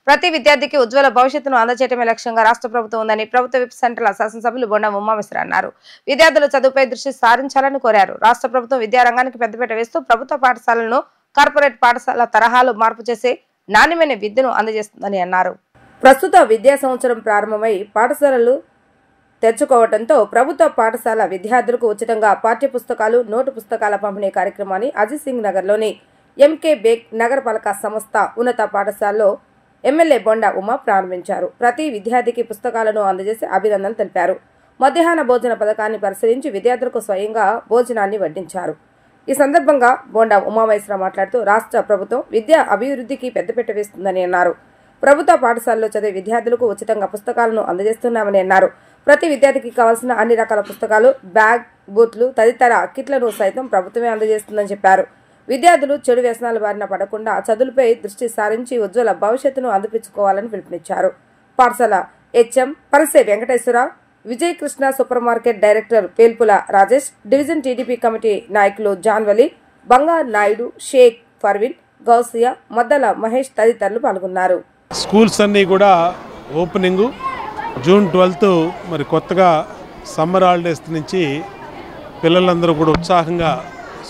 ప్రతి విద్యార్థికి ఉజ్వల భవిష్యత్తును అందజేయటమే లక్ష్యంగా రాష్ట్ర ప్రభుత్వం ఉందని ప్రభుత్వ విప్ సెంట్రల్ శాసనసభ్యులు బొండా ఉమామేశ్వర అన్నారు. విద్యార్థులు చదువుపై దృష్టి సారించాలని కోరారు. రాష్ట్ర ప్రభుత్వం విద్యారంగానికి పెద్దపీట వేస్తూ ప్రభుత్వ పాఠశాలలను కార్పొరేట్ పాఠశాల తరహాలో మార్పు చేసి నాణ్యమైన విద్యను అందజేస్తుందని అన్నారు. ప్రస్తుత విద్యా సంవత్సరం ప్రారంభమై పాఠశాలలు తెచ్చుకోవడంతో ప్రభుత్వ పాఠశాల విద్యార్థులకు ఉచితంగా పాఠ్య పుస్తకాలు, నోటు పుస్తకాల పంపిణీ కార్యక్రమాన్ని అజిత్ సింగ్ నగర్లోని ఎంకే బేగ్ నగరపాలక సంస్థ ఉన్నత పాఠశాలలో ఎమ్మెల్యే బొండా ఉమా ప్రారంభించారు. ప్రతి విద్యార్థికి పుస్తకాలను అందజేసి అభినందనలు తెలిపారు. మధ్యాహ్న భోజన పథకాన్ని పరిశీలించి విద్యార్థులకు స్వయంగా భోజనాన్ని వడ్డించారు. ఈ సందర్భంగా బొండా ఉమామేశ్వర మాట్లాడుతూ రాష్ట్ర ప్రభుత్వం విద్యా అభివృద్ధికి పెద్దపీట వేస్తుందని అన్నారు. ప్రభుత్వ పాఠశాలలో చదివే విద్యార్థులకు ఉచితంగా పుస్తకాలను అందజేస్తున్నామని అన్నారు. ప్రతి విద్యార్థికి కావాల్సిన అన్ని రకాల పుస్తకాలు, బ్యాగ్, బూట్లు తదితర కిట్లను సైతం ప్రభుత్వమే అందజేస్తుందని చెప్పారు. విద్యార్థులు చెడు వ్యసనాల బారిన పడకుండా చదువులపై దృష్టి సారించి ఉజ్వల భవిష్యత్తును అందిపించుకోవాలని పిలుపునిచ్చారు. పాఠశాల HM Parase Venkateswara, Vijay Krishna super market director Pelpula Rajesh, division TDP committee నాయకులు జాన్వలి, బంగారు నాయుడు, షేక్ ఫర్విన్, గౌసియా, మద్దల మహేష్ తదితరులు పాల్గొన్నారు. స్కూల్స్ అన్నీ కూడా ఓపెనింగ్ జూన్ 12 మరి కొత్తగా సమ్మర్ హాలిడేస్ నుంచి పిల్లలందరూ కూడా ఉత్సాహంగా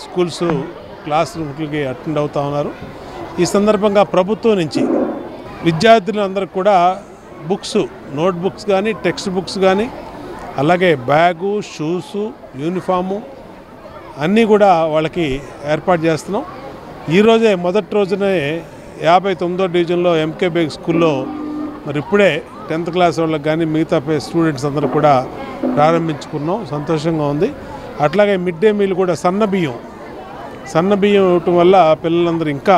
స్కూల్స్ క్లాస్ రూమ్కి అటెండ్ అవుతూ ఉన్నారు. ఈ సందర్భంగా ప్రభుత్వం నుంచి విద్యార్థులందరికీ కూడా బుక్స్, నోట్ బుక్స్ కానీ, టెక్స్ట్ బుక్స్ కానీ, అలాగే బ్యాగు, షూసు, యూనిఫాము అన్నీ కూడా వాళ్ళకి ఏర్పాటు చేస్తున్నాం. ఈరోజే మొదటి రోజునే 59వ డివిజన్లో ఎంకే బేగ్ స్కూల్లో మరి ఇప్పుడే 10th క్లాస్ వాళ్ళకి కానీ మిగతా స్టూడెంట్స్ అందరూ కూడా ప్రారంభించుకున్నాం. సంతోషంగా ఉంది. అట్లాగే మిడ్ డే మీల్ కూడా సన్న బియ్యం ఇవ్వటం వల్ల పిల్లలందరూ ఇంకా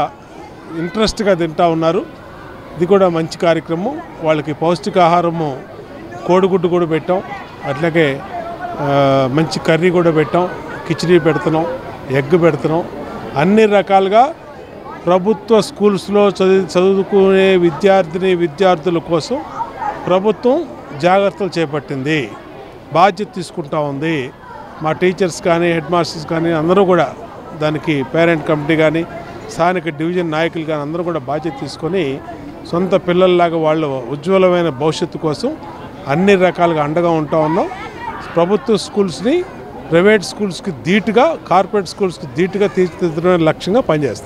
ఇంట్రెస్ట్గా తింటూ ఉన్నారు. ఇది కూడా మంచి కార్యక్రమం. వాళ్ళకి పౌష్టికాహారము కోడిగుడ్డు కూడా పెట్టాం, అట్లాగే మంచి కర్రీ కూడా పెట్టాం, కిచిడీ పెడుతున్నాం, ఎగ్ పెడుతున్నాం. అన్ని రకాలుగా ప్రభుత్వ స్కూల్స్లో చదువుకునే విద్యార్థుల కోసం ప్రభుత్వం జాగ్రత్తలు చేపట్టింది, బాధ్యత తీసుకుంటా ఉంది. మా టీచర్స్ కానీ, హెడ్ మాస్టర్స్ కానీ అందరూ కూడా దానికి పేరెంట్ కమిటీ కానీ, స్థానిక డివిజన్ నాయకులు కానీ అందరూ కూడా బాధ్యత తీసుకొని సొంత పిల్లల్లాగా వాళ్ళు ఉజ్వలమైన భవిష్యత్తు కోసం అన్ని రకాలుగా అండగా ఉంటా ఉన్నాం. ప్రభుత్వ స్కూల్స్ని ప్రైవేట్ స్కూల్స్కి ధీటుగా, కార్పొరేట్ స్కూల్స్కి ధీటుగా తీర్చిదిద్దడమే లక్ష్యంగా పనిచేస్తాం.